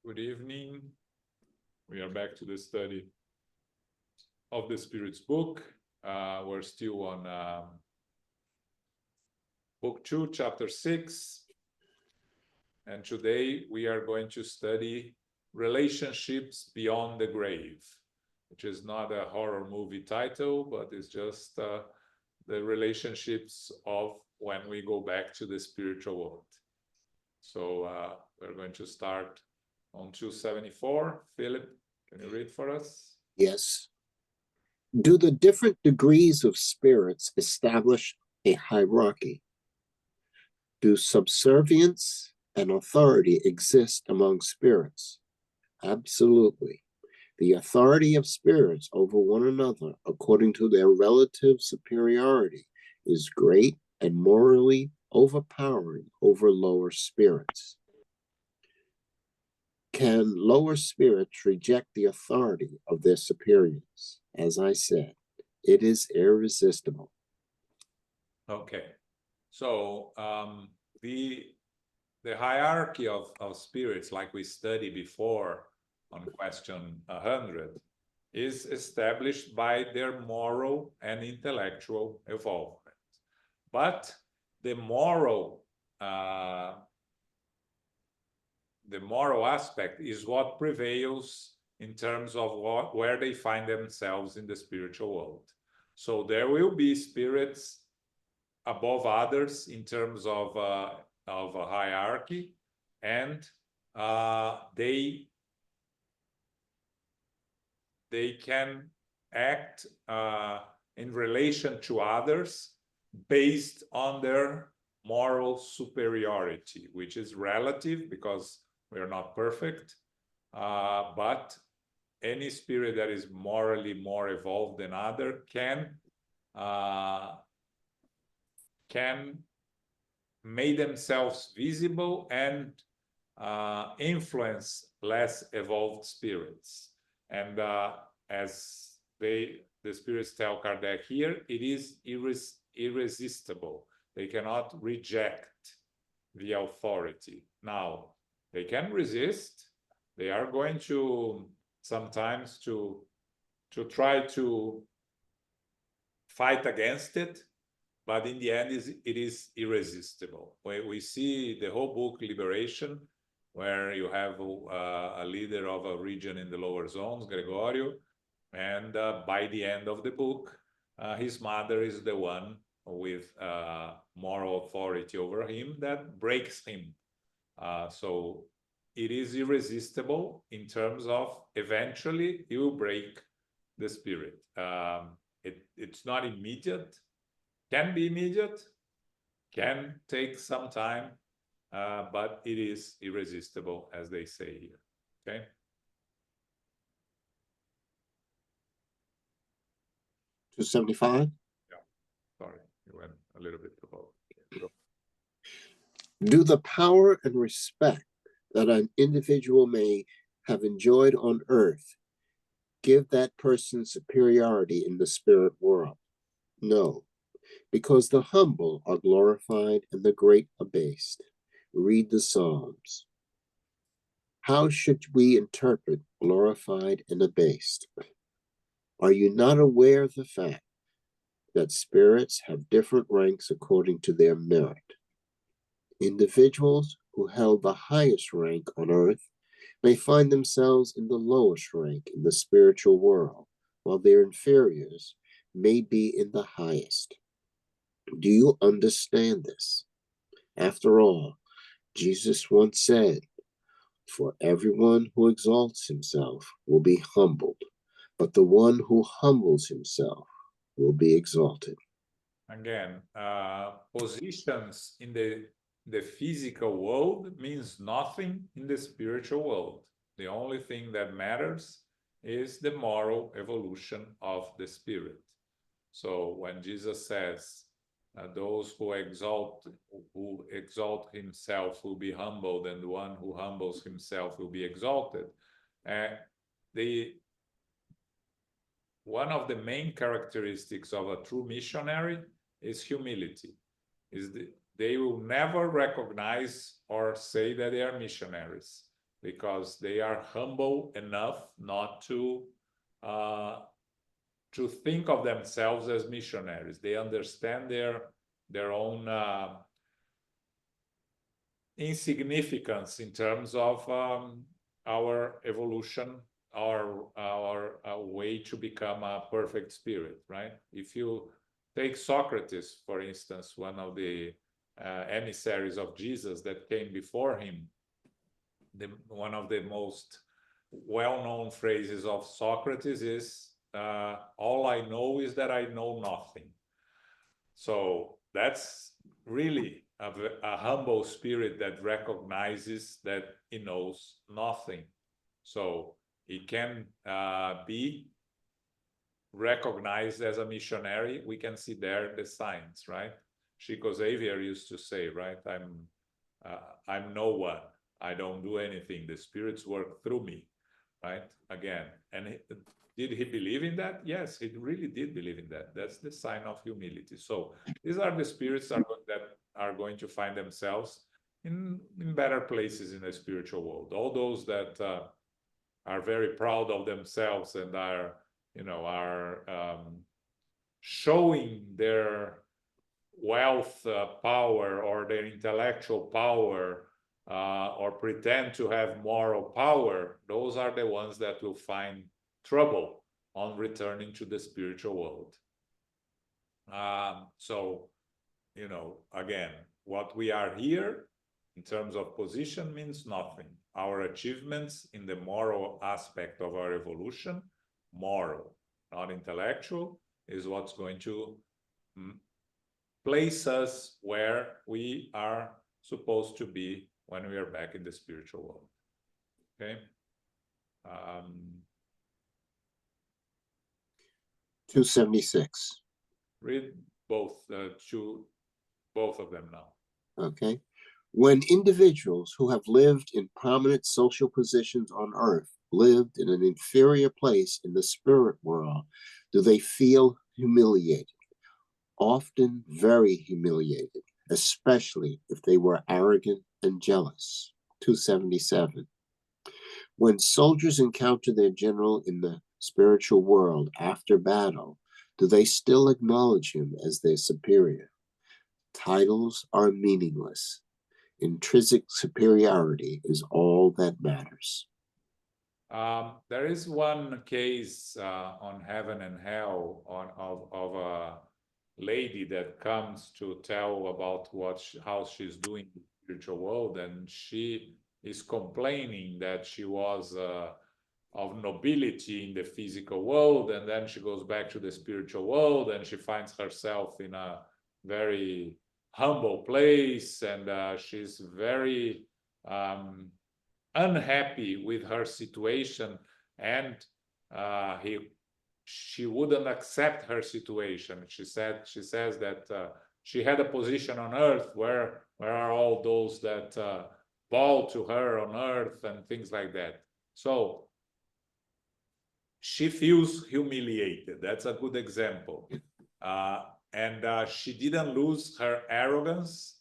Good evening. We are back to the study of the Spirit's book. We're still on book 2, chapter 6. And today we are going to study relationships beyond the grave, which is not a horror movie title, but it's just the relationships of when we go back to the spiritual world. So we're going to start on 274. Philip, can you read for us? Yes. Do the different degrees of spirits establish a hierarchy? Do subservience and authority exist among spirits? Absolutely. The authority of spirits over one another, according to their relative superiority, is great and morally overpowering over lower spirits. Can lower spirits reject the authority of their superiors? As I said, it is irresistible. Okay, so the hierarchy of spirits, like we studied before on question 100, is established by their moral and intellectual evolvement. But the moral aspect is what prevails in terms of where they find themselves in the spiritual world. So there will be spirits above others in terms of a hierarchy, and they can act in relation to others based on their moral superiority, which is relative because we are not perfect, but any spirit that is morally more evolved than other can make themselves visible and influence less evolved spirits. And as the spirits tell Kardec here, it is irresistible. They cannot reject the authority. Now, they can resist. They are going to sometimes to try to fight against it, but in the end, it is irresistible. We see the whole book, Liberation, where you have a leader of a region in the lower zones, Gregorio, and by the end of the book, his mother is the one with moral authority over him that breaks him. So it is irresistible in terms of eventually he will break the spirit. It's not immediate. Can be immediate, can take some time, but it is irresistible, as they say here. Okay. To 75? Yeah. Sorry, you went a little bit above. Do the power and respect that an individual may have enjoyed on earth give that person superiority in the spirit world? No, because the humble are glorified and the great abased. Read the Psalms. How should we interpret glorified and abased? Are you not aware of the fact that spirits have different ranks according to their merit? Individuals who held the highest rank on earth may find themselves in the lowest rank in the spiritual world, while their inferiors may be in the highest. Do you understand this? After all, Jesus once said, "For everyone who exalts himself will be humbled, but the one who humbles himself will be exalted." Again, positions in the physical world means nothing in the spiritual world. The only thing that matters is the moral evolution of the spirit. So when Jesus says, those who exalt himself will be humbled, and the one who humbles himself will be exalted, one of the main characteristics of a true missionary is humility. They will never recognize or say that they are missionaries. because they are humble enough not to think of themselves as missionaries. They understand their own insignificance in terms of our evolution, our way to become a perfect spirit, right? If you take Socrates, for instance, one of the emissaries of Jesus that came before him, one of the most well-known phrases of Socrates is, all I know is that I know nothing. So that's really a humble spirit that recognizes that he knows nothing. So he can be recognized as a missionary. We can see there the signs, right? Chico Xavier used to say, right, I'm no one. I don't do anything. The spirits work through me, right? Again, and did he believe in that? Yes, he really did believe in that. That's the sign of humility. So these are the spirits that are going to find themselves in better places in the spiritual world. All those that are very proud of themselves and are, showing their wealth, power, or their intellectual power, or pretend to have moral power, those are the ones that will find trouble on returning to the spiritual world. So, again, what we are here in terms of position means nothing. Our achievements in the moral aspect of our evolution, moral, not intellectual, is what's going to place us where we are supposed to be when we are back in the spiritual world. Okay. 276. Read both both of them now. Okay. When individuals who have lived in prominent social positions on earth lived in an inferior place in the spirit world, do they feel humiliated? Often very humiliated, especially if they were arrogant and jealous. 277. When soldiers encounter their general in the spiritual world after battle, do they still acknowledge him as their superior? Titles are meaningless. Intrinsic superiority is all that matters. There is one case on Heaven and Hell of a lady that comes to tell about how she's doing in the spiritual world, and she is complaining that she was of nobility in the physical world, and then she goes back to the spiritual world and she finds herself in a very humble place, and she's very unhappy with her situation, and she wouldn't accept her situation. She says that she had a position on earth. Where are all those that bow to her on earth and things like that? So she feels humiliated. That's a good example. And she didn't lose her arrogance,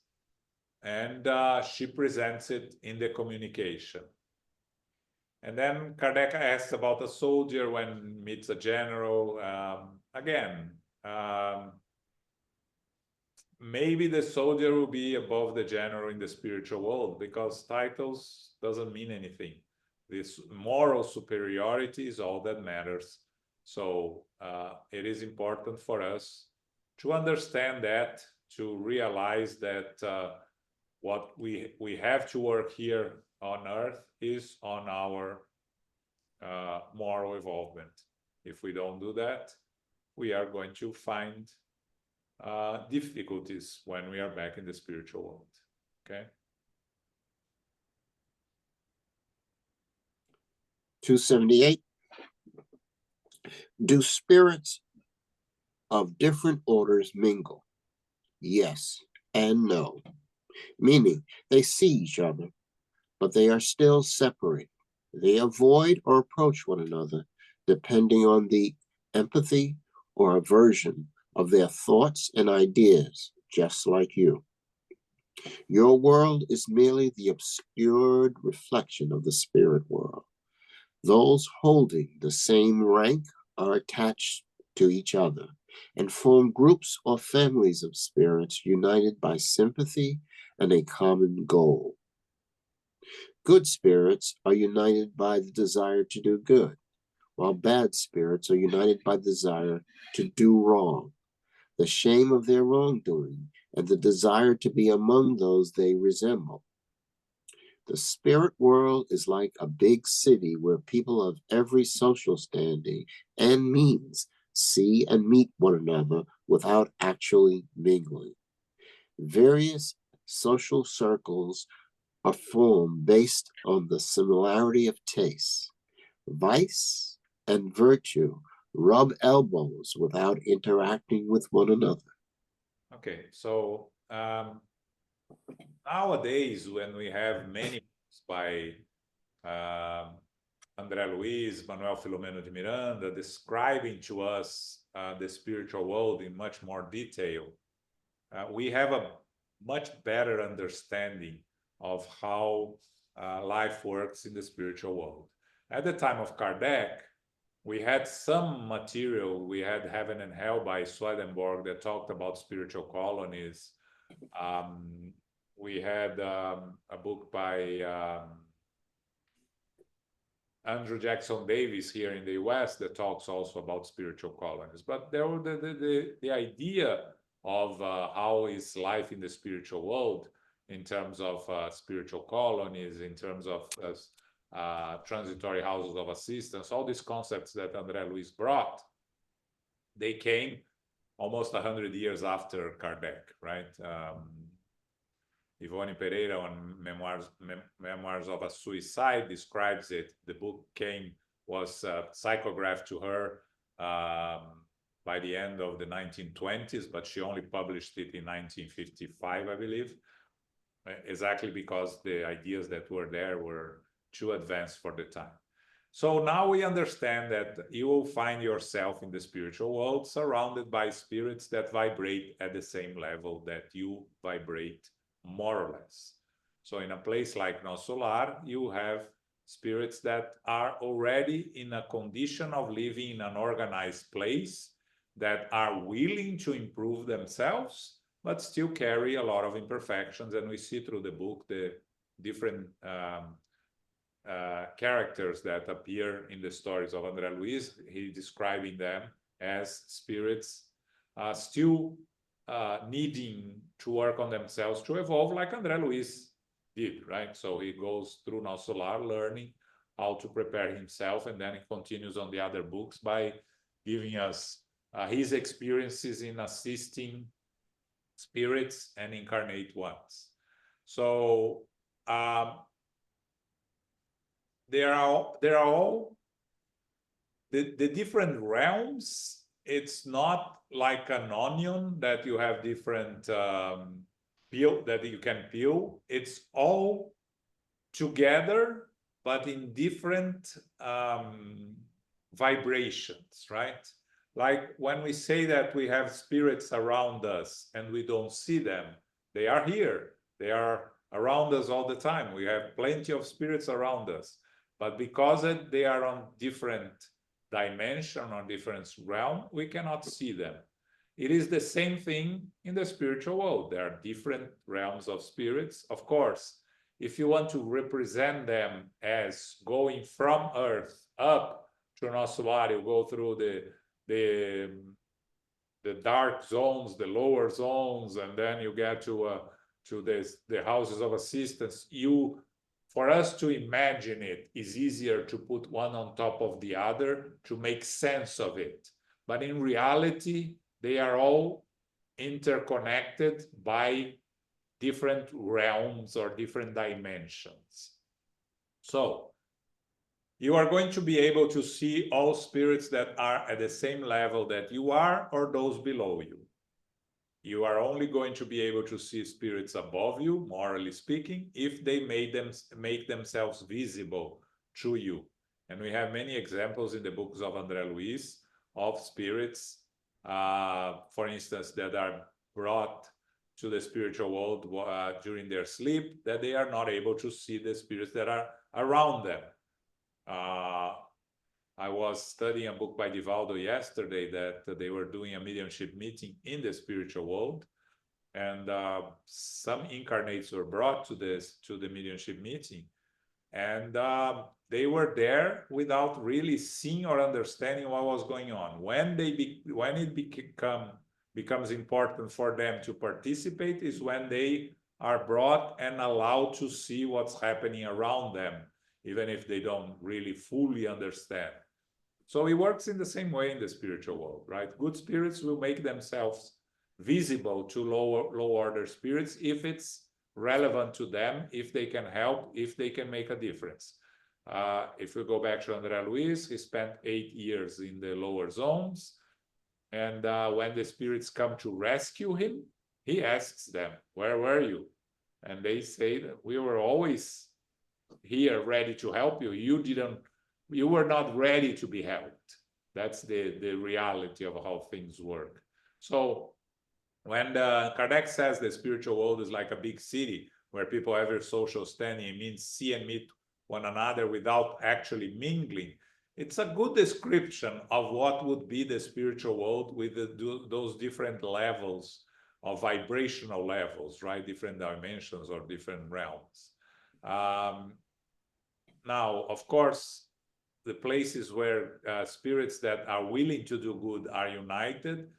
and she presents it in the communication. And then Kardec asks about a soldier when meets a general. Maybe the soldier will be above the general in the spiritual world, because titles doesn't mean anything. This moral superiority is all that matters. So it is important for us to understand that, to realize that what we have to work here on earth is on our moral evolvement. If we don't do that, we are going to find difficulties when we are back in the spiritual world. Okay. 278. Do spirits of different orders mingle? Yes and no. Meaning they see each other, but they are still separate. They avoid or approach one another depending on the empathy or aversion of their thoughts and ideas, just like you. Your world is merely the obscured reflection of the spirit world. Those holding the same rank are attached to each other and form groups or families of spirits united by sympathy and a common goal. Good spirits are united by the desire to do good, while bad spirits are united by the desire to do wrong, the shame of their wrongdoing, and the desire to be among those they resemble. The spirit world is like a big city where people of every social standing and means see and meet one another without actually mingling. Various social circles are formed based on the similarity of tastes. Vice and virtue rub elbows without interacting with one another. Okay, so nowadays when we have many books by André Luiz, Manuel Filomeno de Miranda, describing to us the spiritual world in much more detail, we have a much better understanding of how life works in the spiritual world. At the time of Kardec, we had some material. We had Heaven and Hell by Swedenborg that talked about spiritual colonies. We had a book by Andrew Jackson Davis here in the US that talks also about spiritual colonies. But there were the idea of how is life in the spiritual world in terms of spiritual colonies, in terms of transitory houses of assistance, all these concepts that André Luiz brought, they came almost 100 years after Kardec, right? Ivone Pereira on Memoirs of a Suicide describes it. The book was psychographed to her by the end of the 1920s, but she only published it in 1955, I believe, exactly because the ideas that were there were too advanced for the time. So now we understand that you will find yourself in the spiritual world surrounded by spirits that vibrate at the same level that you vibrate, more or less. So in a place like Nosso Lar, you have spirits that are already in a condition of living in an organized place, that are willing to improve themselves, but still carry a lot of imperfections. And we see through the book the different characters that appear in the stories of André Luiz. He describing them as spirits still needing to work on themselves to evolve, like André Luiz did, right? So he goes through Nosso Lar learning how to prepare himself, and then he continues on the other books by giving us his experiences in assisting spirits and incarnate ones. So there are all the different realms. It's not like an onion that you have different peel that you can peel. It's all together, but in different vibrations, right? Like when we say that we have spirits around us and we don't see them, they are here. They are around us all the time. We have plenty of spirits around us. But because they are on different dimension or different realm, we cannot see them. It is the same thing in the spiritual world. There are different realms of spirits. Of course, if you want to represent them as going from Earth up to Nosso Lar, you go through the dark zones, the lower zones, and then you get to the houses of assistance. For us to imagine it is easier to put one on top of the other to make sense of it. But in reality, they are all interconnected by different realms or different dimensions. So you are going to be able to see all spirits that are at the same level that you are or those below you. You are only going to be able to see spirits above you, morally speaking, if they make themselves visible to you. And we have many examples in the books of André Luiz of spirits, for instance, that are brought to the spiritual world during their sleep, that they are not able to see the spirits that are around them. I was studying a book by Divaldo yesterday that they were doing a mediumship meeting in the spiritual world, and some incarnates were brought to the mediumship meeting, and they were there without really seeing or understanding what was going on. When it becomes important for them to participate is when they are brought and allowed to see what's happening around them, even if they don't really fully understand. So it works in the same way in the spiritual world, right? Good spirits will make themselves visible to low order spirits if it's relevant to them, if they can help, if they can make a difference. If we go back to André Luiz, he spent 8 years in the lower zones. And when the spirits come to rescue him, he asks them, "Where were you?" And they say that we were always here ready to help you. You were not ready to be helped. That's the reality of how things work. So when Kardec says the spiritual world is like a big city where people have their social standing, it means see and meet one another without actually mingling. It's a good description of what would be the spiritual world with those different levels of vibrational levels, right? Different dimensions or different realms. Now, of course, the places where spirits that are willing to do good are united,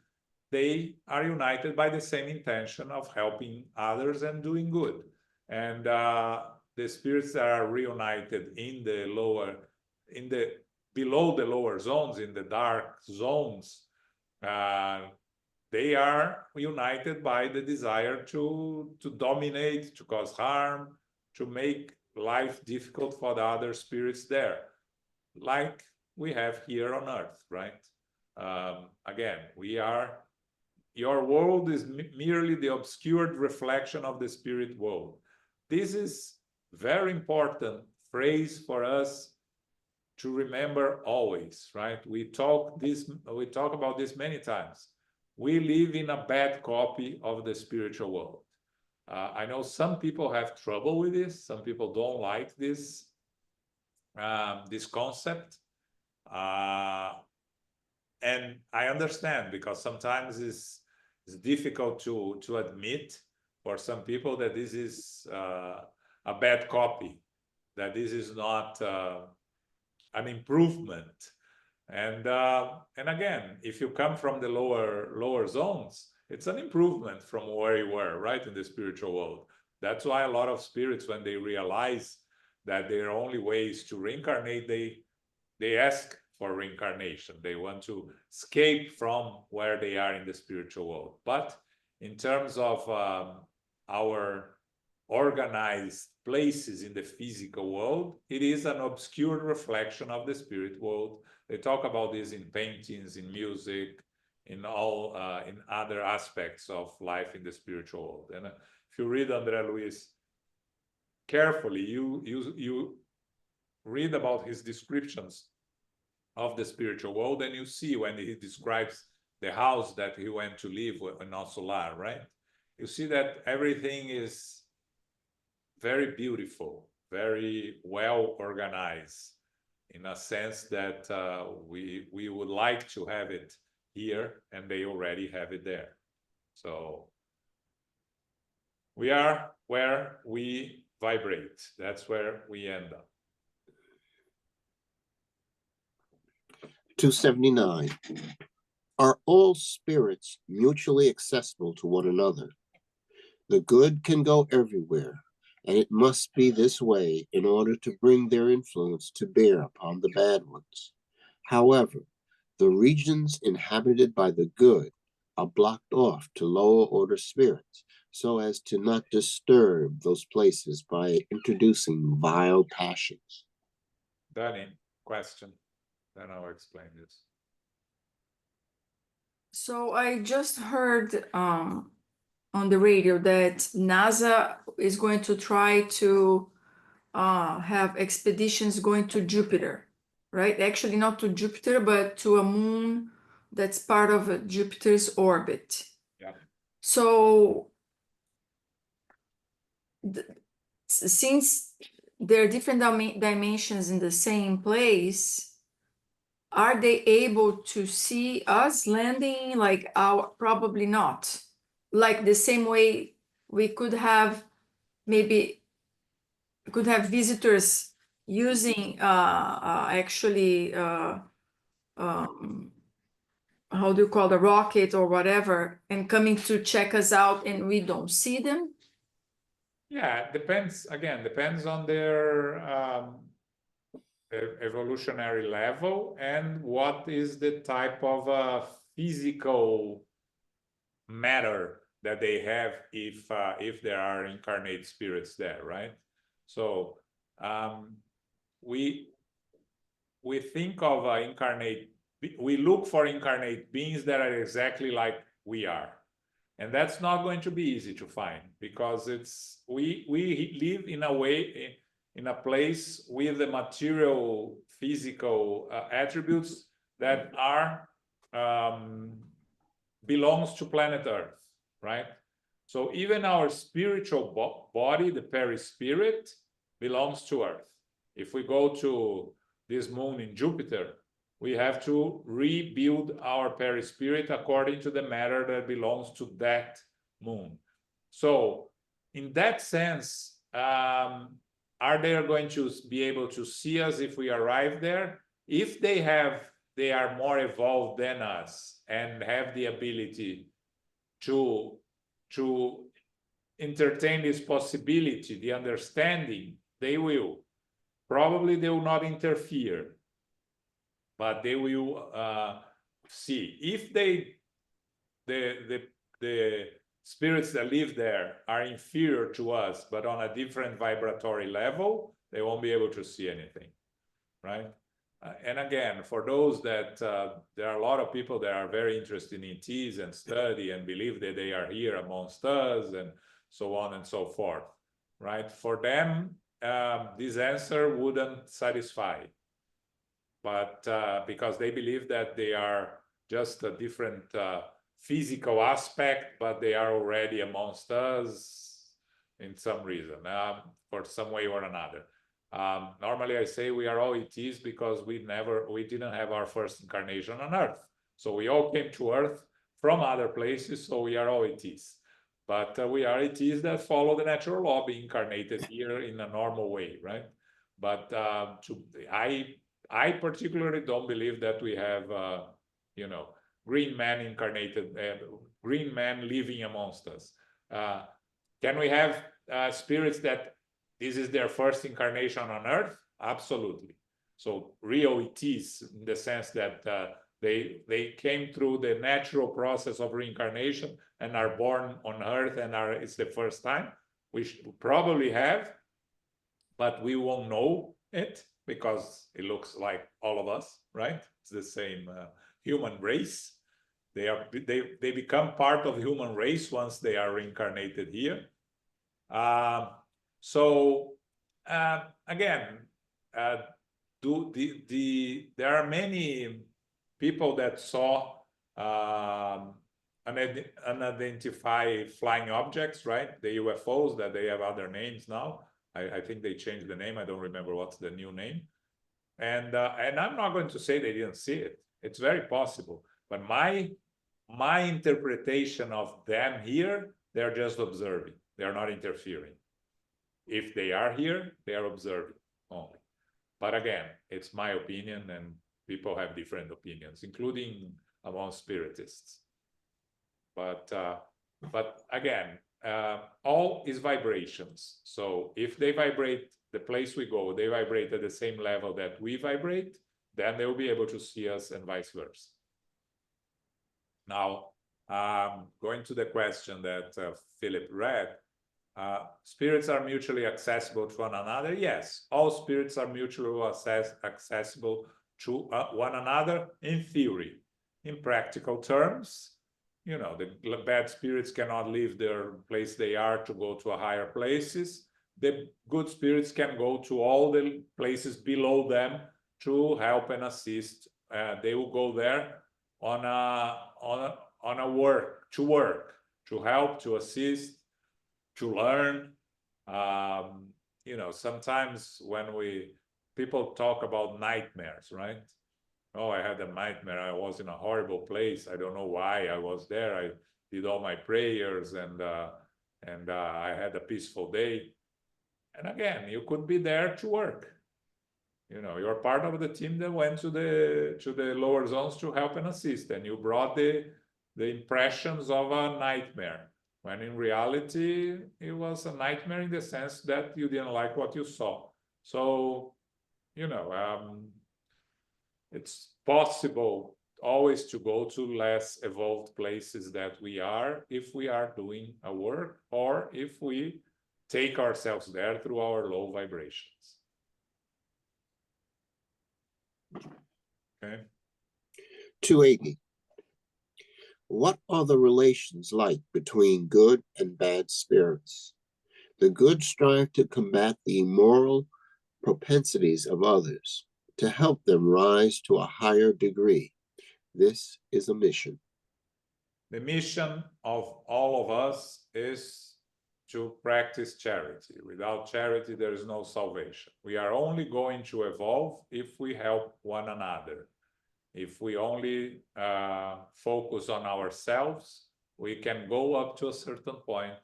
they are united by the same intention of helping others and doing good. And the spirits that are reunited in the below the lower zones, in the dark zones, they are united by the desire to dominate, to cause harm, to make life difficult for the other spirits there, like we have here on Earth, right? Again, your world is merely the obscured reflection of the spirit world. This is very important phrase for us to remember always, right? We talk about this many times. We live in a bad copy of the spiritual world. I know some people have trouble with this. Some people don't like this concept. And I understand, because sometimes it's difficult to admit for some people that this is a bad copy, that this is not an improvement. And again, if you come from the lower zones, it's an improvement from where you were, right, in the spiritual world. That's why a lot of spirits, when they realize that their only way is to reincarnate, they ask for reincarnation. They want to escape from where they are in the spiritual world. But in terms of our organized places in the physical world, it is an obscure reflection of the spirit world. They talk about this in paintings, in music, in all in other aspects of life in the spiritual world. And if you read André Luiz carefully, you read about his descriptions of the spiritual world, and you see when he describes the house that he went to live in El Solar, right? You see that everything is very beautiful, very well organized, in a sense that we would like to have it here, and they already have it there. So we are where we vibrate. That's where we end up. 279. Are all spirits mutually accessible to one another? The good can go everywhere, and it must be this way in order to bring their influence to bear upon the bad ones. However, the regions inhabited by the good are blocked off to lower order spirits, so as to not disturb those places by introducing vile passions. Danny, question. Then I'll explain this. So I just heard on the radio that NASA is going to try to have expeditions going to Jupiter, right? Actually, not to Jupiter, but to a moon that's part of Jupiter's orbit. Yeah. So since there are different dimensions in the same place, are they able to see us landing? Like probably not. Like the same way we could have maybe visitors using actually how do you call the rocket or whatever, and coming to check us out and we don't see them? Yeah, it depends, again, depends on their evolutionary level and what is the type of physical matter that they have if there are incarnate spirits there, right? So we think of incarnate, we look for incarnate beings that are exactly like we are. And that's not going to be easy to find, because we live in a way, in a place with the material physical attributes that are belongs to planet Earth, right? So even our spiritual body, the perispirit, belongs to Earth. If we go to this moon in Jupiter, we have to rebuild our perispirit according to the matter that belongs to that moon. So in that sense, are they going to be able to see us if we arrive there? If they are more evolved than us and have the ability to entertain this possibility, the understanding, they will. Probably they will not interfere, but they will see. If the spirits that live there are inferior to us, but on a different vibratory level, they won't be able to see anything, right? And again, for those that there are a lot of people that are very interested in ETs and study and believe that they are here amongst us and so on and so forth, right? For them, this answer wouldn't satisfy. But because they believe that they are just a different physical aspect, but they are already amongst us in some reason, for some way or another. Normally I say we are all ETs because we didn't have our first incarnation on Earth. So we all came to Earth from other places, so we are all ETs. But we are ETs that follow the natural law, being incarnated here in a normal way, right? But I particularly don't believe that we have, green man incarnated, green man living amongst us. Can we have spirits that this is their first incarnation on Earth? Absolutely. So real ETs, in the sense that they came through the natural process of reincarnation and are born on Earth and it's the first time. We should probably have, but we won't know it, because it looks like all of us, right? It's the same human race. They become part of the human race once they are reincarnated here. Again, there are many people that saw unidentified flying objects, right? The UFOs, that they have other names now. I think they changed the name. I don't remember what's the new name. And I'm not going to say they didn't see it. It's very possible. But my interpretation of them here, they're just observing. They're not interfering. If they are here, they are observing only. But again, it's my opinion, and people have different opinions, including among spiritists. But again, all is vibrations. So if they vibrate the place we go, they vibrate at the same level that we vibrate, then they will be able to see us, and vice versa. Now, going to the question that Philip read, spirits are mutually accessible to one another. Yes, all spirits are mutually accessible to one another in theory. In practical terms, the bad spirits cannot leave their place they are to go to higher places. The good spirits can go to all the places below them to help and assist. They will go there on a work, to help, to assist, to learn, You know, sometimes when people talk about nightmares, right? Oh, I had a nightmare. I was in a horrible place. I don't know why I was there. I did all my prayers and I had a peaceful day. And again, you could be there to work. You know, you're part of the team that went to the lower zones to help and assist, and you brought the impressions of a nightmare, when in reality it was a nightmare in the sense that you didn't like what you saw. So, you know, it's possible always to go to less evolved places that we are if we are doing a work, or if we take ourselves there through our low vibrations. Okay. 280. What are the relations like between good and bad spirits? The good strive to combat the immoral propensities of others, to help them rise to a higher degree. This is a mission. The mission of all of us is to practice charity. Without charity, there is no salvation. We are only going to evolve if we help one another. If we only focus on ourselves, we can go up to a certain point.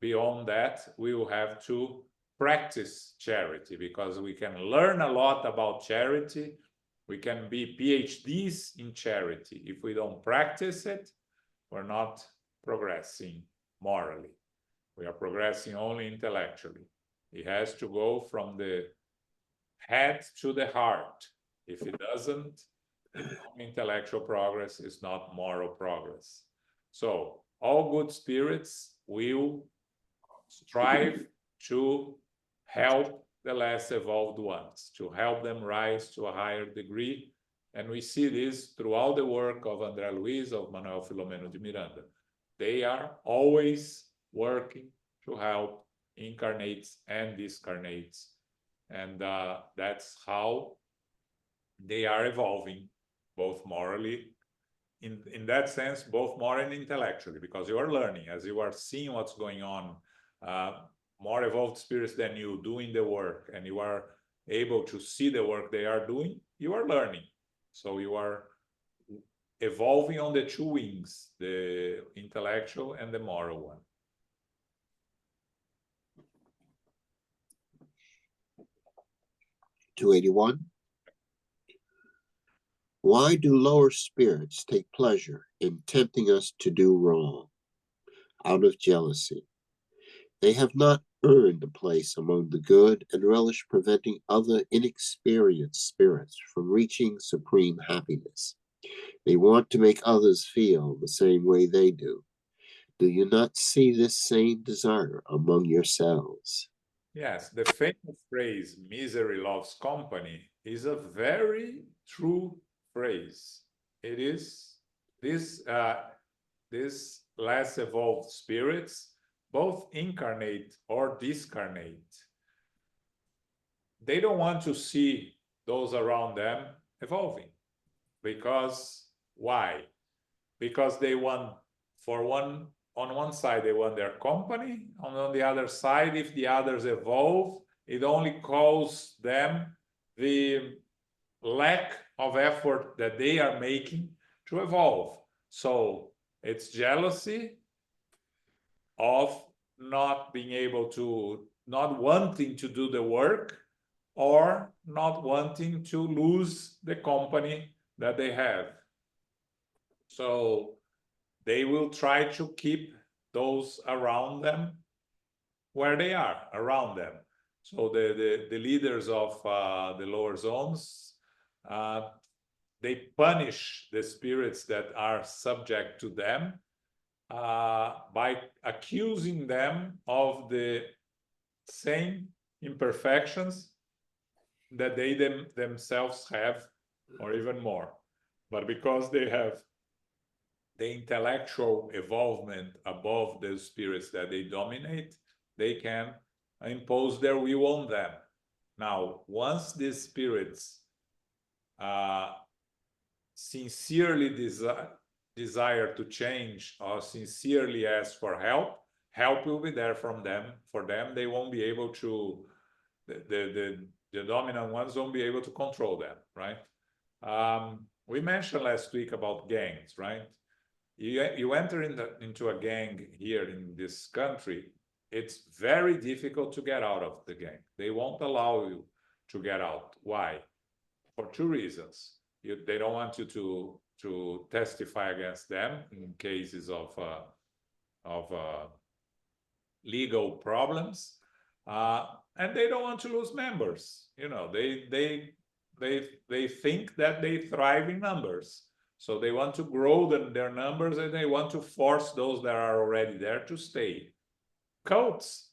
Beyond that, we will have to practice charity, because we can learn a lot about charity. We can be PhDs in charity. If we don't practice it, we're not progressing morally. We are progressing only intellectually. It has to go from the head to the heart. If it doesn't, intellectual progress is not moral progress. So all good spirits will strive to help the less evolved ones, to help them rise to a higher degree. And we see this throughout the work of André Luiz, of Manuel Filomeno de Miranda. They are always working to help incarnates and discarnates. And that's how they are evolving, both morally, in that sense, both morally and intellectually, because you are learning as you are seeing what's going on. More evolved spirits than you doing the work, and you are able to see the work they are doing, you are learning. So you are evolving on the two wings, the intellectual and the moral one. (281) Why do lower spirits take pleasure in tempting us to do wrong? Out of jealousy. They have not earned a place among the good and relish preventing other inexperienced spirits from reaching supreme happiness. They want to make others feel the same way they do. Do you not see this same desire among yourselves? Yes, the famous phrase, misery loves company, is a very true phrase. It is this less evolved spirits, both incarnate or discarnate, they don't want to see those around them evolving. Because why? Because they want, on one side, they want their company, and on the other side, if the others evolve, it only calls them the lack of effort that they are making to evolve. So it's jealousy of not being able to, not wanting to do the work, or not wanting to lose the company that they have. So they will try to keep those around them where they are, around them. So the leaders of the lower zones, they punish the spirits that are subject to them by accusing them of the same imperfections that they themselves have, or even more. But because they have the intellectual evolvement above the spirits that they dominate, they can impose their will on them. Now, once these spirits sincerely desire to change, or sincerely ask for help, help will be there from them. For them, they won't be able to, the dominant ones won't be able to control them, right? We mentioned last week about gangs, right? You enter into a gang here in this country, it's very difficult to get out of the gang. They won't allow you to get out. Why? For two reasons. They don't want you to testify against them in cases of legal problems, and they don't want to lose members. You know, they think that they thrive in numbers, so they want to grow their numbers, and they want to force those that are already there to stay. Cults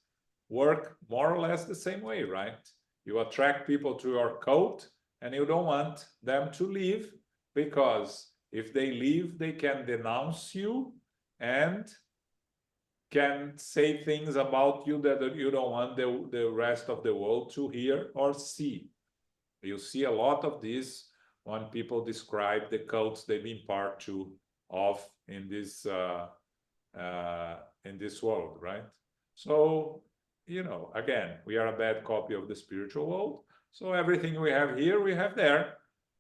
work more or less the same way, right? You attract people to your cult, and you don't want them to leave, because if they leave, they can denounce you and can say things about you that you don't want the rest of the world to hear or see. You see a lot of this when people describe the cults they've been part of in this world, right? So, you know, again, we are a bad copy of the spiritual world. So everything we have here, we have there.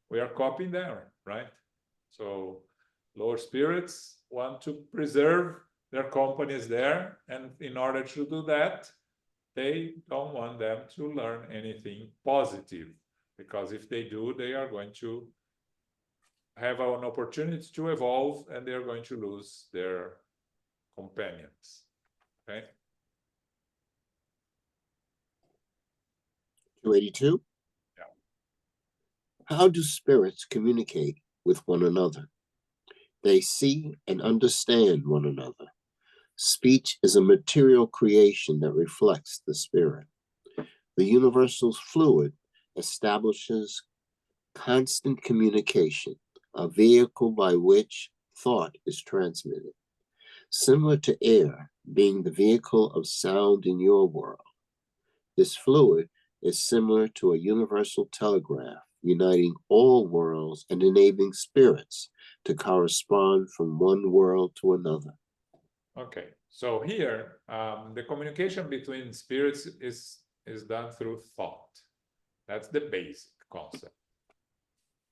We are copying there, right? So lower spirits want to preserve their companies there, and in order to do that, they don't want them to learn anything positive, because if they do, they are going to have an opportunity to evolve, and they're going to lose their companions. Okay. 282. Yeah. How do spirits communicate with one another? They see and understand one another. Speech is a material creation that reflects the spirit. The universal fluid establishes constant communication, a vehicle by which thought is transmitted. Similar to air being the vehicle of sound in your world, this fluid is similar to a universal telegraph, uniting all worlds and enabling spirits to correspond from one world to another. Okay, so here, the communication between spirits is done through thought. That's the basic concept.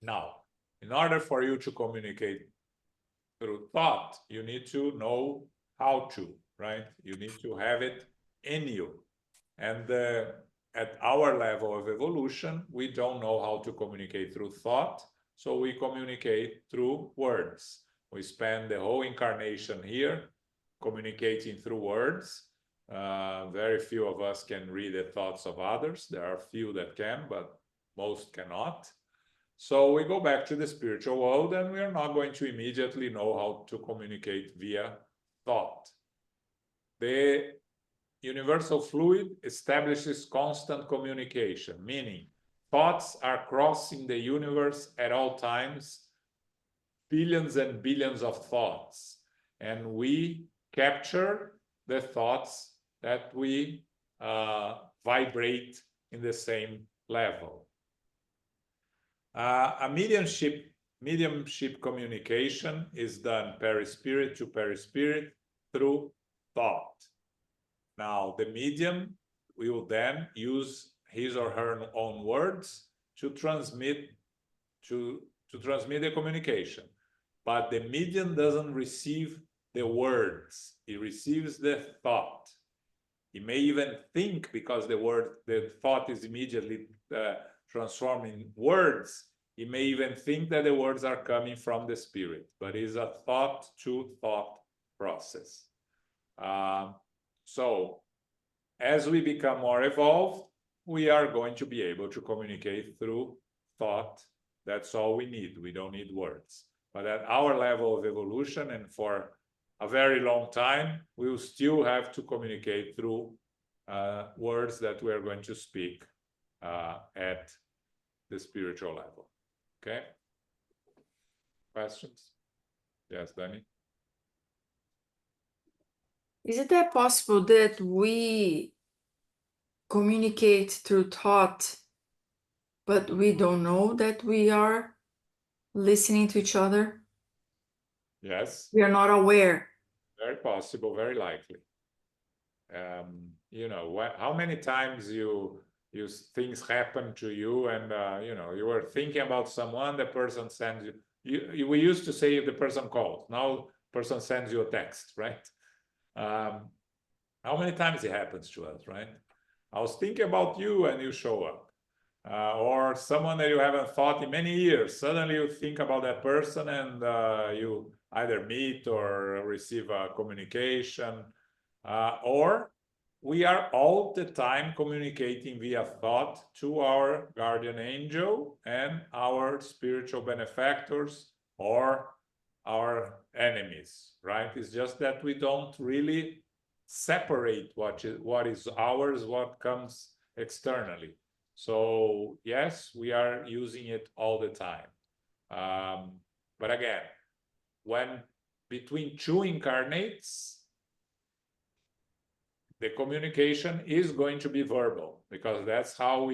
Now, in order for you to communicate through thought, you need to know how to, right? You need to have it in you. And at our level of evolution, we don't know how to communicate through thought, so we communicate through words. We spend the whole incarnation here communicating through words. Very few of us can read the thoughts of others. There are few that can, but most cannot. So we go back to the spiritual world, and we are not going to immediately know how to communicate via thought. The universal fluid establishes constant communication, meaning thoughts are crossing the universe at all times, billions and billions of thoughts, and we capture the thoughts that we vibrate in the same level. A mediumship communication is done perispirit to perispirit through thought. Now, the medium will then use his or her own words to transmit the communication, but the medium doesn't receive the words, he receives the thought. He may even think, because the thought is immediately transforming words, he may even think that the words are coming from the spirit, but it's a thought-to-thought process. So as we become more evolved, we are going to be able to communicate through thought. That's all we need. We don't need words. But at our level of evolution, and for a very long time, we will still have to communicate through words that we are going to speak at the spiritual level. Okay? Questions? Yes, Danny? Is it that possible that we communicate through thought, but we don't know that we are listening to each other? Yes. We are not aware. Very possible, very likely. You know, how many times things happen to you, and you know, you were thinking about someone, the person sends you. We used to say if the person calls, now person sends you a text, right? How many times it happens to us, right? I was thinking about you and you show up. Or someone that you haven't thought in many years, suddenly you think about that person and you either meet or receive a communication, or we are all the time communicating via thought to our guardian angel and our spiritual benefactors or our enemies, right? It's just that we don't really separate what is ours, what comes externally. So yes, we are using it all the time. But again, when between two incarnates, the communication is going to be verbal, because that's how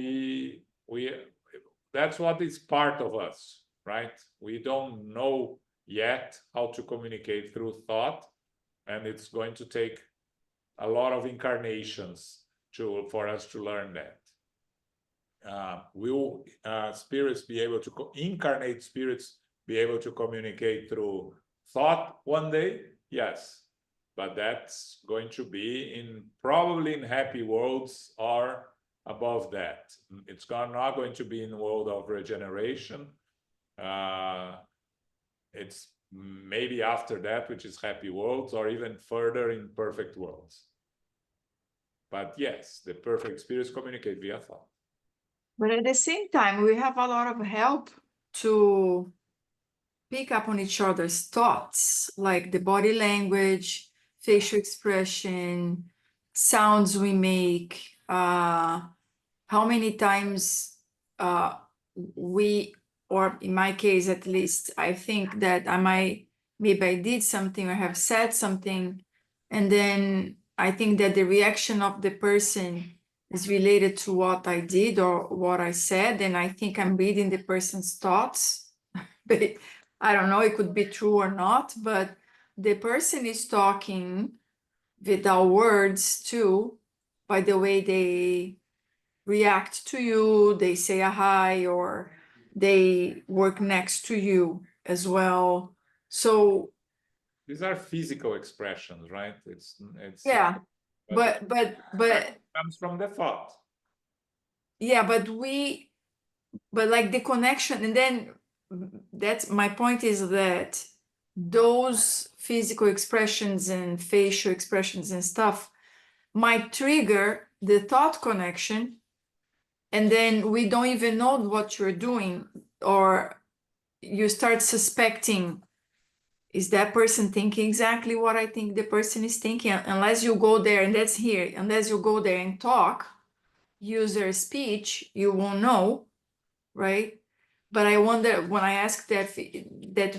that's what is part of us, right? We don't know yet how to communicate through thought, and it's going to take a lot of incarnations for us to learn that. Will spirits be able to incarnate spirits be able to communicate through thought one day? Yes, but that's going to be probably in happy worlds or above that. It's not going to be in the world of regeneration. It's maybe after that, which is happy worlds, or even further in perfect worlds. But yes, the perfect spirits communicate via thought. But at the same time, we have a lot of help to pick up on each other's thoughts, like the body language, facial expression, sounds we make, how many times we, or in my case at least, I think that maybe I did something or have said something, and then I think that the reaction of the person is related to what I did or what I said, and I think I'm reading the person's thoughts. But I don't know, it could be true or not, but the person is talking without words too, by the way they react to you, they say a hi, or they work next to you as well. So these are physical expressions, right? It's yeah, but it comes from the thought. Yeah, but like the connection, and then that's my point, is that those physical expressions and facial expressions and stuff might trigger the thought connection, and then we don't even know what you're doing, or you start suspecting, is that person thinking exactly what I think the person is thinking? Unless you go there, and that's here, unless you go there and talk, use their speech, you won't know, right? But I wonder, when I ask that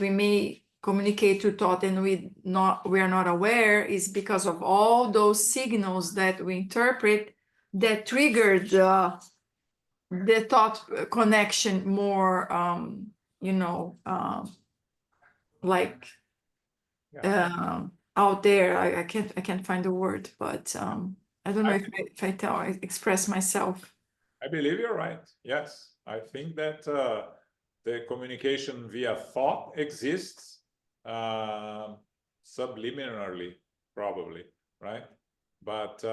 we may communicate through thought and we are not aware, is because of all those signals that we interpret that trigger the thought connection more, you know, like out there. I can't find the word, but I don't know if I express myself. I believe you're right. Yes, I think that the communication via thought exists subliminally, probably, right? But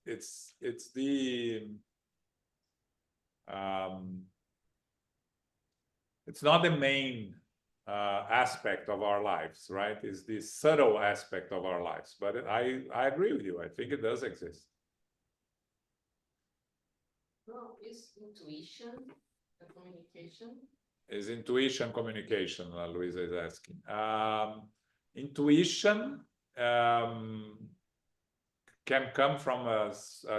it's the it's not the main aspect of our lives, right? It's the subtle aspect of our lives. But I agree with you. I think it does exist. Well, is intuition a communication? Is intuition communication? Luisa is asking. Intuition can come from a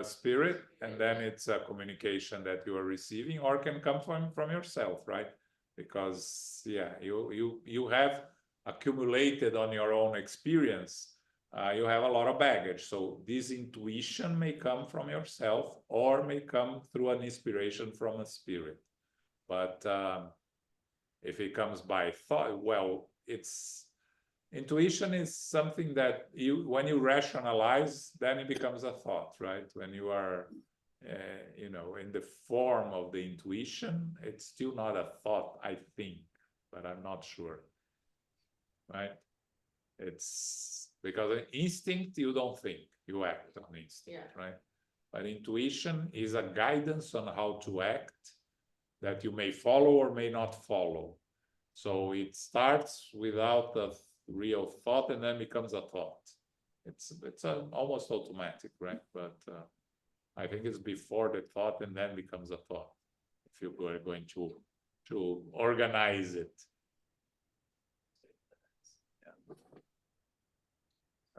spirit, and then it's a communication that you are receiving, or can come from yourself, right? Because yeah, you have accumulated on your own experience. You have a lot of baggage. So this intuition may come from yourself, or may come through an inspiration from a spirit. But if it comes by thought, well, it's Intuition is something that when you rationalize, then it becomes a thought, right? When you are, in the form of the intuition, it's still not a thought, I think, but I'm not sure, right? It's because an instinct, you don't think, you act on instinct, right? But intuition is a guidance on how to act that you may follow or may not follow. So it starts without a real thought and then becomes a thought. It's almost automatic, right? But I think it's before the thought and then becomes a thought, if you are going to organize it.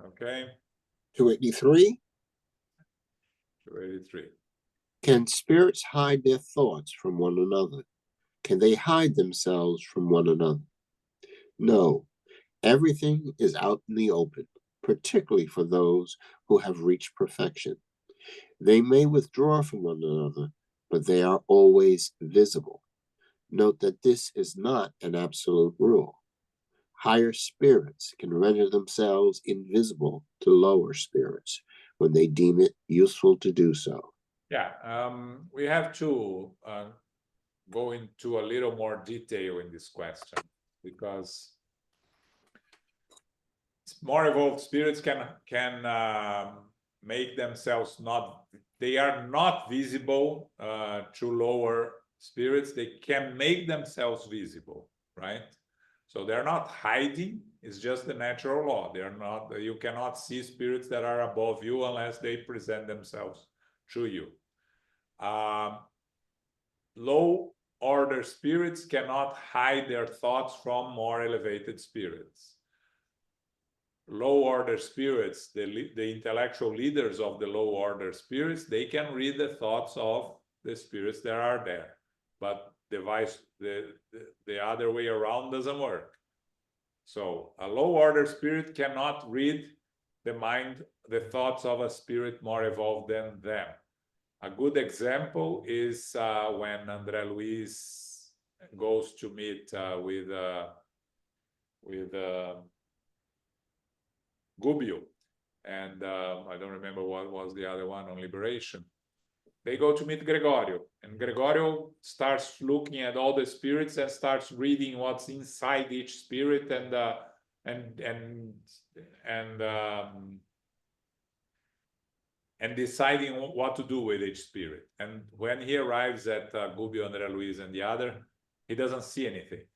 Okay. 283. 283. Can spirits hide their thoughts from one another? Can they hide themselves from one another? No. Everything is out in the open, particularly for those who have reached perfection. They may withdraw from one another, but they are always visible. Note that this is not an absolute rule. Higher spirits can render themselves invisible to lower spirits when they deem it useful to do so. Yeah, we have to go into a little more detail in this question, because more evolved spirits can make themselves they are not visible to lower spirits. They can make themselves visible, right? So they're not hiding, it's just the natural law. They're not, you cannot see spirits that are above you unless they present themselves to you. Low order spirits cannot hide their thoughts from more elevated spirits. Low order spirits, the intellectual leaders of the low order spirits, they can read the thoughts of the spirits that are there, but the other way around doesn't work. So a low order spirit cannot read the thoughts of a spirit more evolved than them. A good example is when André Luiz goes to meet with Gubbio, and I don't remember what was the other one on liberation. They go to meet Gregorio, and Gregorio starts looking at all the spirits and starts reading what's inside each spirit and deciding what to do with each spirit. And when he arrives at Gubbio, André Luiz, and the other, he doesn't see anything.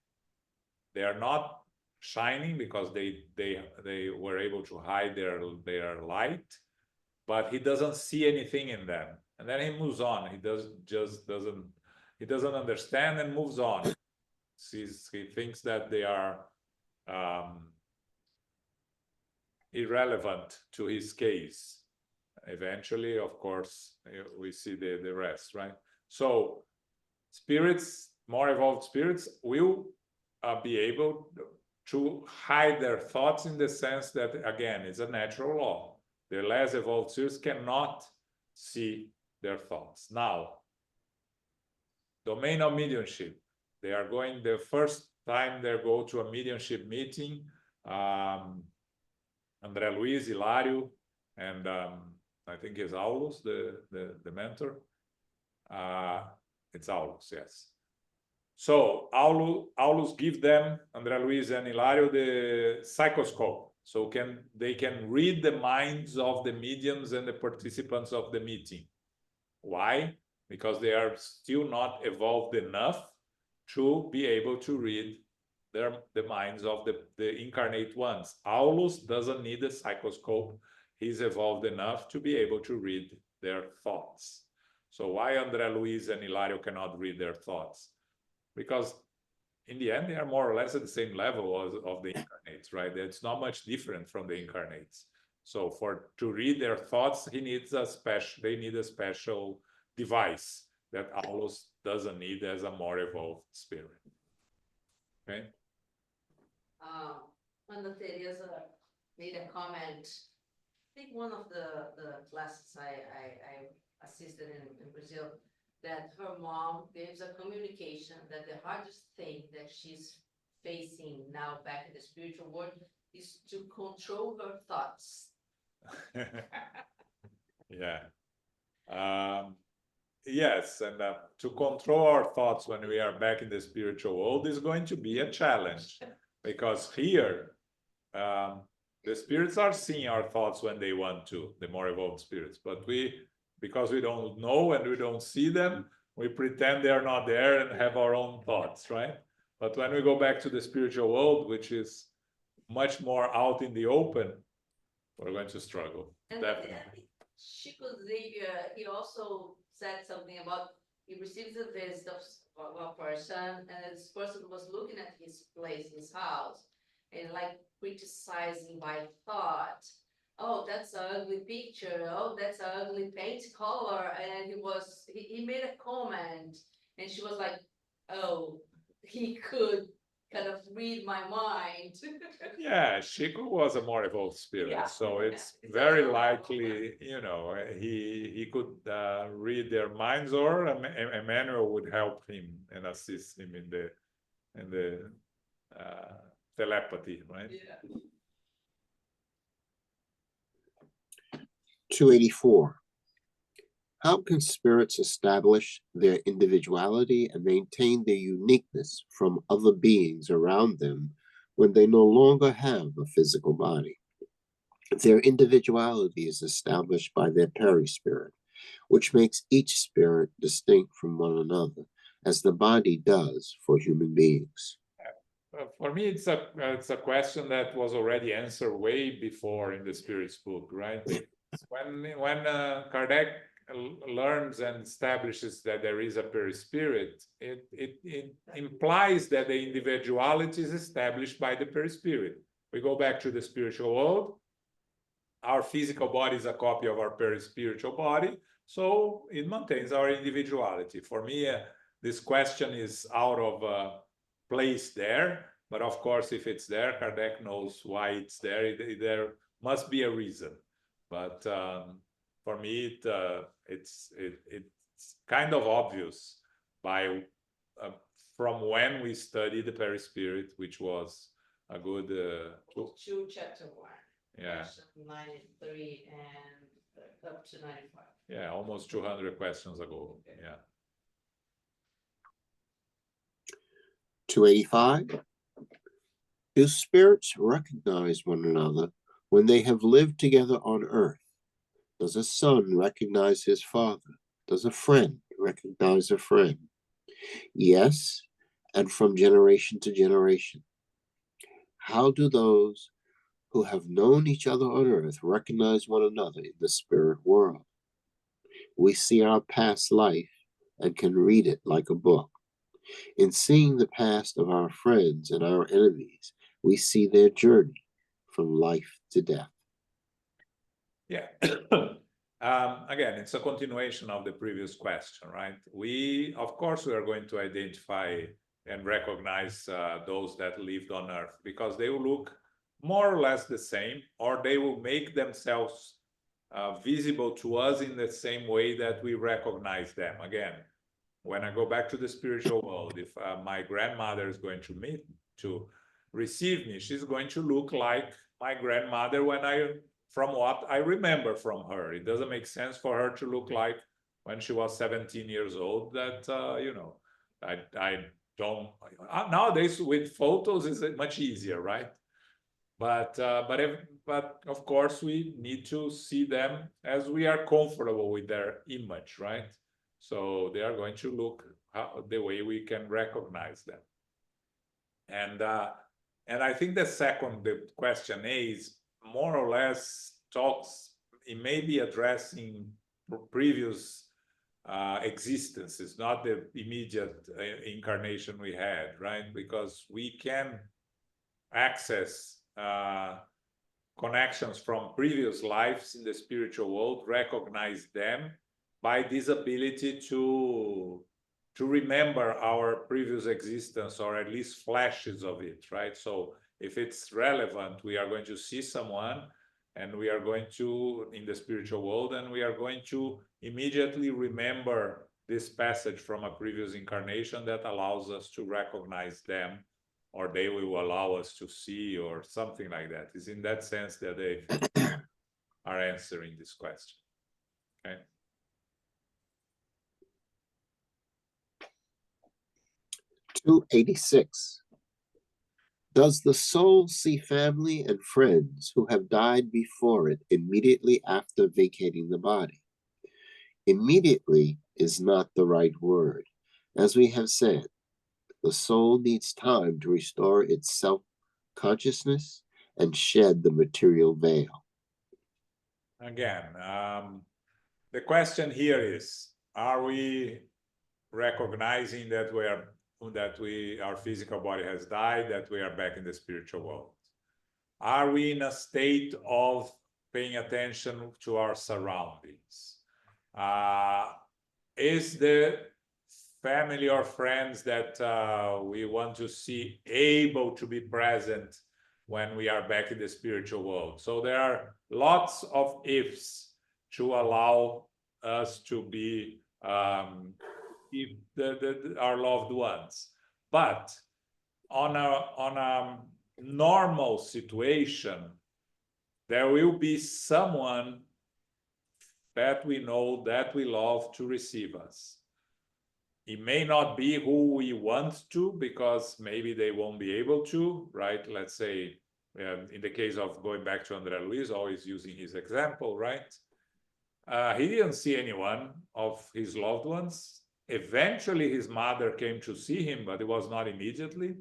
They are not shining because they were able to hide their light, but he doesn't see anything in them. And then he moves on. He doesn't understand and moves on. He thinks that they are irrelevant to his case. Eventually, of course, we see the rest, right? So spirits, more evolved spirits, will be able to hide their thoughts in the sense that, again, it's a natural law. The less evolved spirits cannot see their thoughts. Now, domain of mediumship, they are going, the first time they go to a mediumship meeting, André Luiz, Hilario, and I think it's Aulus, the mentor. It's Aulus, yes. So Aulus give them, André Luiz and Hilario, the psychoscope. So they can read the minds of the mediums and the participants of the meeting. Why? Because they are still not evolved enough to be able to read the minds of the incarnate ones. Aulus doesn't need a psychoscope. He's evolved enough to be able to read their thoughts. So why André Luiz and Hilario cannot read their thoughts? Because in the end, they are more or less at the same level of the incarnates, right? It's not much different from the incarnates. So to read their thoughts, they need a special device that Aulus doesn't need as a more evolved spirit. Okay. When Teresa made a comment, I think one of the classes I assisted in Brazil, that her mom, there's a communication that the hardest thing that she's facing now back in the spiritual world is to control her thoughts. Yeah. Yes, and to control our thoughts when we are back in the spiritual world is going to be a challenge, because here the spirits are seeing our thoughts when they want to, the more evolved spirits, but because we don't know and we don't see them, we pretend they are not there and have our own thoughts, right? But when we go back to the spiritual world, which is much more out in the open, we're going to struggle. And Definitely. Chico Xavier, he also said something about he receives a visit of a person, and this person was looking at his place, his house, and like criticizing by thought. Oh, that's an ugly picture. Oh, that's an ugly paint color. And he made a comment, and she was like, oh, he could kind of read my mind. Yeah, Chico was a more evolved spirit, Yeah. so it's Yeah. very likely, you know, he could read their minds, or Emmanuel would help him and assist him in the telepathy, right? Yeah. 284. How can spirits establish their individuality and maintain their uniqueness from other beings around them when they no longer have a physical body? Their individuality is established by their perispirit, which makes each spirit distinct from one another, as the body does for human beings. For me, it's a question that was already answered way before in the Spirit's book, right? When Kardec learns and establishes that there is a perispirit, it implies that the individuality is established by the perispirit. We go back to the spiritual world. Our physical body is a copy of our perispiritual body, so it maintains our individuality. For me, this question is out of place there, but of course, if it's there, Kardec knows why it's there. There must be a reason. But for me, it's kind of obvious by from when we studied the perispirit, which was a good Book 2, chapter 1. Yeah. Question 93 and up to 95. Yeah, almost 200 questions ago. Okay. Yeah. 285. Do spirits recognize one another when they have lived together on earth? Does a son recognize his father? Does a friend recognize a friend? Yes, and from generation to generation. How do those who have known each other on earth recognize one another in the spirit world? We see our past life and can read it like a book. In seeing the past of our friends and our enemies, we see their journey from life to death. Yeah. Again, it's a continuation of the previous question, right? Of course, we are going to identify and recognize those that lived on Earth, because they will look more or less the same, or they will make themselves visible to us in the same way that we recognize them. Again, when I go back to the spiritual world, if my grandmother is going to receive me, she's going to look like my grandmother from what I remember from her. It doesn't make sense for her to look like when she was 17 years old. That I don't. Nowadays with photos is much easier, right? But of course we need to see them as we are comfortable with their image, right? So they are going to look the way we can recognize them. And I think the question A is more or less it may be addressing previous existences, not the immediate incarnation we had, right? Because we can access connections from previous lives in the spiritual world, recognize them by this ability to remember our previous existence, or at least flashes of it, right? So if it's relevant, we are going to see someone, and we are going to, in the spiritual world, and we are going to immediately remember this passage from a previous incarnation that allows us to recognize them or they will allow us to see, or something like that. It's in that sense that they are answering this question. Okay. 286. Does the soul see family and friends who have died before it immediately after vacating the body? Immediately is not the right word. As we have said, the soul needs time to restore its self-consciousness and shed the material veil. Again, the question here is, are we recognizing that our physical body has died, that we are back in the spiritual world? Are we in a state of paying attention to our surroundings? Is the family or friends that we want to see able to be present when we are back in the spiritual world? So there are lots of ifs to allow us to be our loved ones. But on a normal situation, there will be someone that we know, that we love, to receive us. It may not be who we want to, because maybe they won't be able to, right? Let's say, in the case of going back to André Luiz, always using his example, right? He didn't see anyone of his loved ones. Eventually, his mother came to see him, but it was not immediately.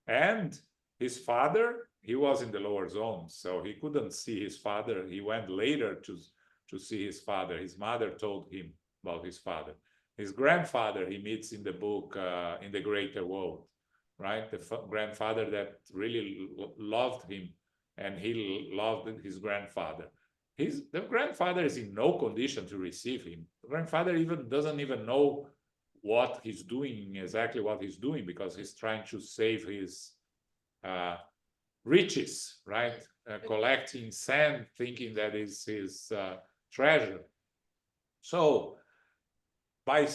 And his father, he was in the lower zone, so he couldn't see his father. He went later to see his father. His mother told him about his father. His grandfather he meets in the book, In the Greater World, right? The grandfather that really loved him, and he loved his grandfather. The grandfather is in no condition to receive him. The grandfather doesn't even know what he's doing, exactly what he's doing, because he's trying to save his riches, right? Collecting sand, thinking that is his treasure. So by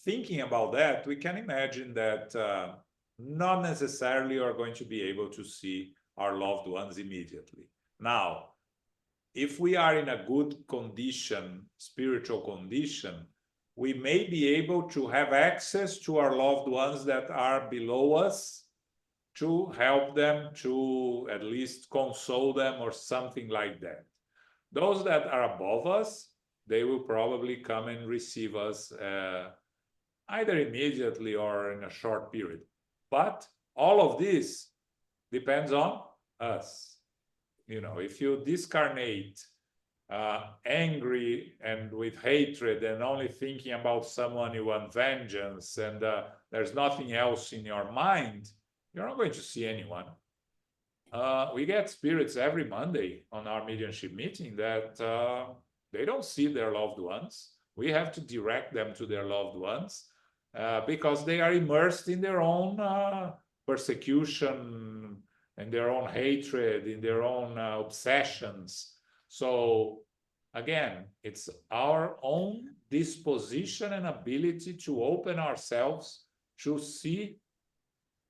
thinking about that, we can imagine that not necessarily are going to be able to see our loved ones immediately. Now, if we are in a good condition, spiritual condition, we may be able to have access to our loved ones that are below us, to help them, to at least console them or something like that. Those that are above us, they will probably come and receive us either immediately or in a short period. But all of this depends on us. You know, if you discarnate angry and with hatred and only thinking about someone you want vengeance, and there's nothing else in your mind, you're not going to see anyone. We get spirits every Monday on our mediumship meeting that they don't see their loved ones. We have to direct them to their loved ones because they are immersed in their own persecution, and their own hatred, in their own obsessions. So again, it's our own disposition and ability to open ourselves to see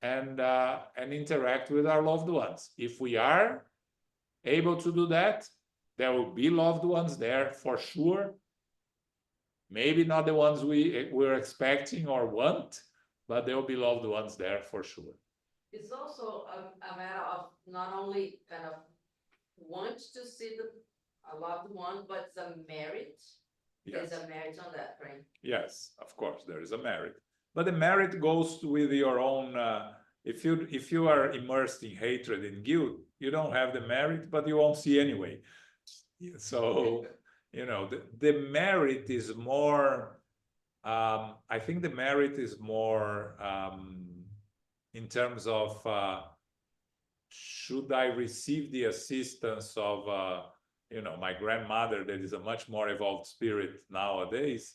and interact with our loved ones. If we are able to do that, there will be loved ones there for sure. Maybe not the ones we're expecting or want, but there will be loved ones there for sure. It's also a matter of not only kind of want to see a loved one, but it's a merit. Yes. There's a merit on that, right? Yes, of course, there is a merit. But the merit goes with your own, if you are immersed in hatred and guilt, you don't have the merit, but you won't see anyway. So, you know, the merit is more, I think the merit is more in terms of, should I receive the assistance of, you know, my grandmother, that is a much more evolved spirit nowadays.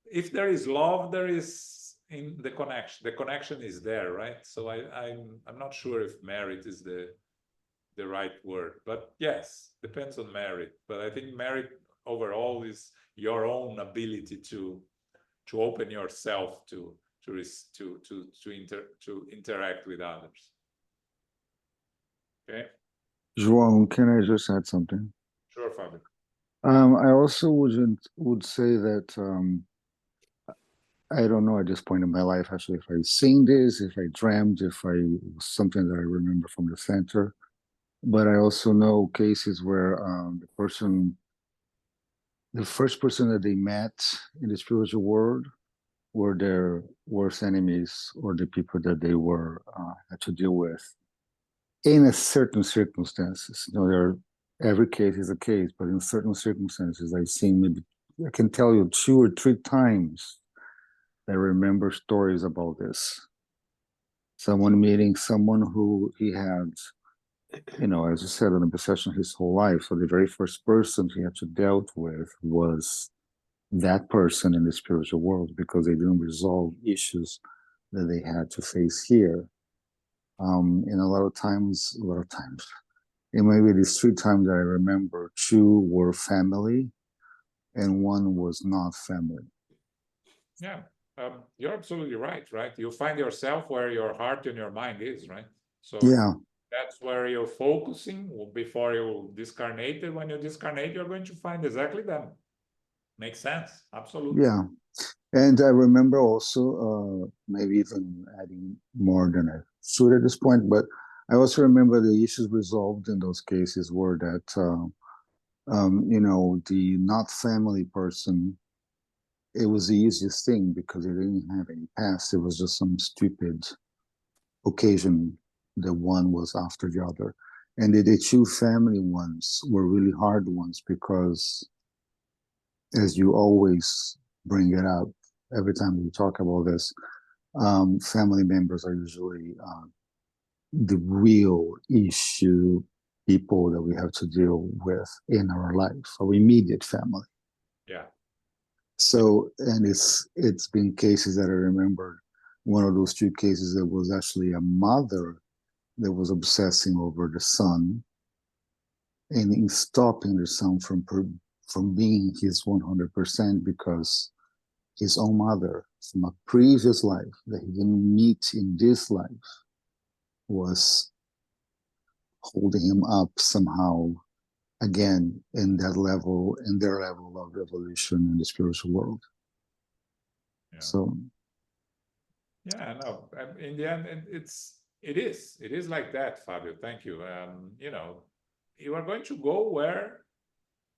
If there is love, there is in the connection is there, right? So I'm not sure if merit is the right word, but yes, depends on merit. But I think merit overall is your own ability to open yourself to to interact with others. Okay, João, can I just add something? sure, Fabio. I also would say that I don't know at this point in my life actually if I've seen this, if I dreamed, if I something that I remember from the center, but I also know cases where the first person that they met in the spiritual world were their worst enemies or the people that they were had to deal with in a certain circumstances. You know, every case is a case, but in certain circumstances, I've seen maybe I can tell you 2 or 3 times. I remember stories about this. Someone meeting someone who he had, you know, as you said, an obsession his whole life. So the very first person he had to dealt with was that person in the spiritual world because they didn't resolve issues that they had to face here. And a lot of times, and maybe these 3 times that I remember, 2 were family and 1 was not family. Yeah, you're absolutely right. You find yourself where your heart and your mind is, right? So Yeah, that's where you're focusing before you discarnate. When you discarnate, you're going to find exactly them. Makes sense. Absolutely. yeah. And I remember also, maybe even adding more than I should at this point, but I also remember the issues resolved in those cases were that, you know, the not family person, it was the easiest thing because it didn't have any past. It was just some stupid occasion that one was after the other. And the 2 family ones were really hard ones because, as you always bring it up every time you talk about this, family members are usually the real issue people that we have to deal with in our life, our immediate family. Yeah. So, and it's been cases that I remember. One of those 2 cases that was actually a mother that was obsessing over the son and in stopping the son from being his 100% because his own mother from a previous life that he didn't meet in this life was holding him up somehow again in their level of evolution in the spiritual world. Yeah. So yeah, no, in the end, it is like that, Fabio. Thank you. You know, you are going to go where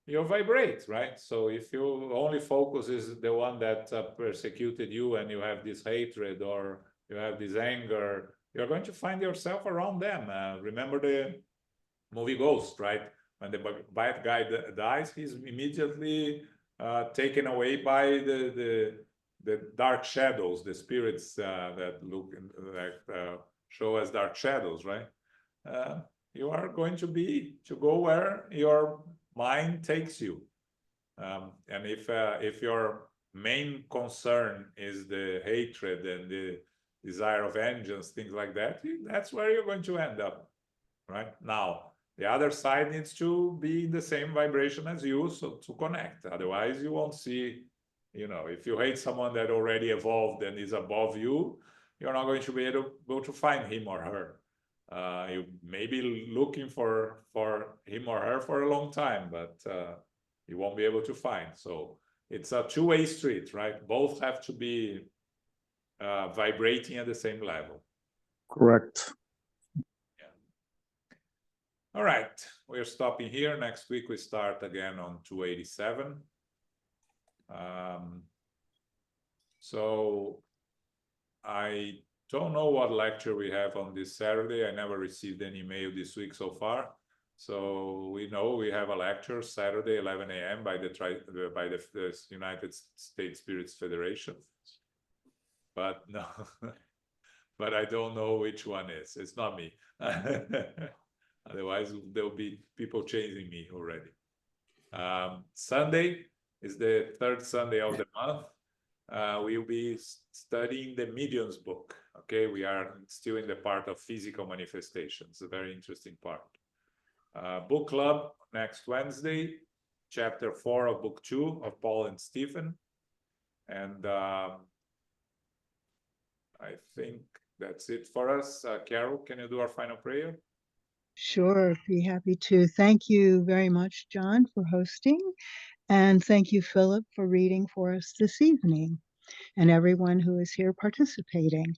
you vibrate, right? So if you only focus is the one that persecuted you and you have this hatred or you have this anger, you're going to find yourself around them. Remember the movie Ghost, right? When the bad guy dies, he's immediately taken away by the dark shadows, the spirits that look show as dark shadows, right? You are going to go where your mind takes you, and if your main concern is the hatred and the desire of vengeance, things like that, that's where you're going to end up, right? Now, the other side needs to be in the same vibration as you, so to connect. Otherwise, you won't see, you know, if you hate someone that already evolved and is above you, you're not going to be able to find him or her. You may be looking for him or her for a long time, but you won't be able to find. So it's a two-way street, right? Both have to be vibrating at the same level. correct. All right, we're stopping here. Next week we start again on 287. So I don't know what lecture we have on this Saturday. I never received any email this week so far. So we know we have a lecture Saturday, 11 a.m. by the United States Spirits Federation. But no, but I don't know which one is. It's not me. Otherwise, there'll be people chasing me already. Sunday is the third Sunday of the month. We'll be studying the Medium's book. Okay, we are still in the part of physical manifestations, a very interesting part. Book club next Wednesday, chapter 4 of book 2 of Paul and Stephen. And I think that's it for us. Carol, can you do our final prayer? Sure, be happy to. Thank you very much, John, for hosting. And thank you, Philip, for reading for us this evening, and everyone who is here participating.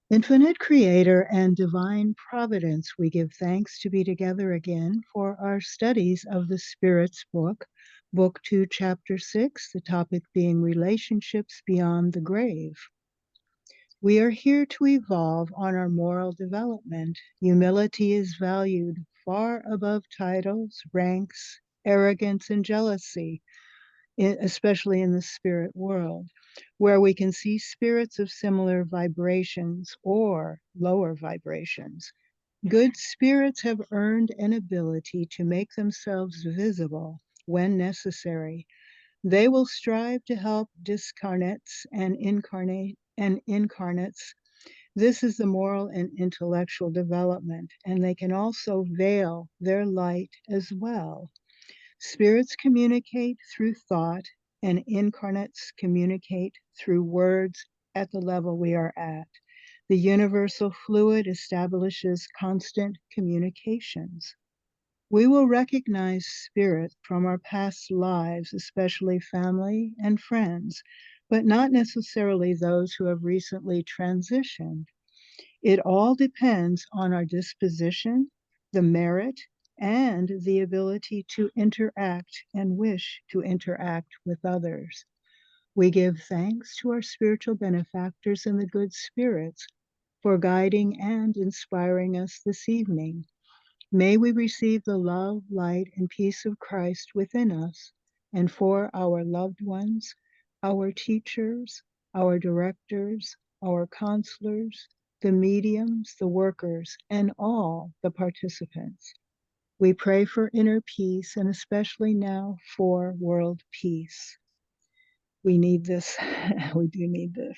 Infinite Creator and Divine Providence, we give thanks to be together again for our studies of the Spirit's Book, Book 2, Chapter 6, the topic being Relationships Beyond the Grave. We are here to evolve on our moral development. Humility is valued far above titles, ranks, arrogance, and jealousy, especially in the spirit world, where we can see spirits of similar vibrations or lower vibrations. Good spirits have earned an ability to make themselves visible when necessary. They will strive to help discarnates and incarnates. This is the moral and intellectual development, and they can also veil their light as well. Spirits communicate through thought, and incarnates communicate through words at the level we are at. The universal fluid establishes constant communications. We will recognize spirit from our past lives, especially family and friends, but not necessarily those who have recently transitioned. It all depends on our disposition, the merit, and the ability to interact and wish to interact with others. We give thanks to our spiritual benefactors and the good spirits for guiding and inspiring us this evening. May we receive the love, light, and peace of Christ within us, and for our loved ones, our teachers, our directors, our counselors, the mediums, the workers, and all the participants. We pray for inner peace, and especially now for world peace. We need this. We do need this.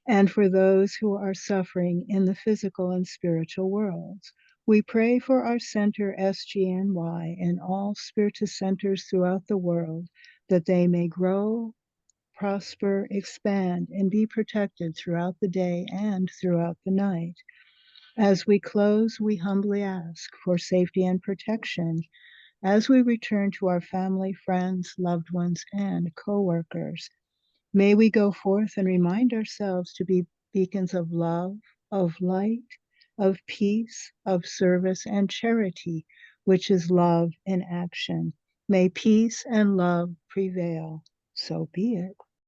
And for those who are suffering in the physical and spiritual worlds. We pray for our center, SGNY, and all Spiritus centers throughout the world, that they may grow, prosper, expand, and be protected throughout the day and throughout the night. As we close, we humbly ask for safety and protection as we return to our family, friends, loved ones, and co-workers. May we go forth and remind ourselves to be beacons of love, of light, of peace, of service, and charity, which is love in action. May peace and love prevail. So be it.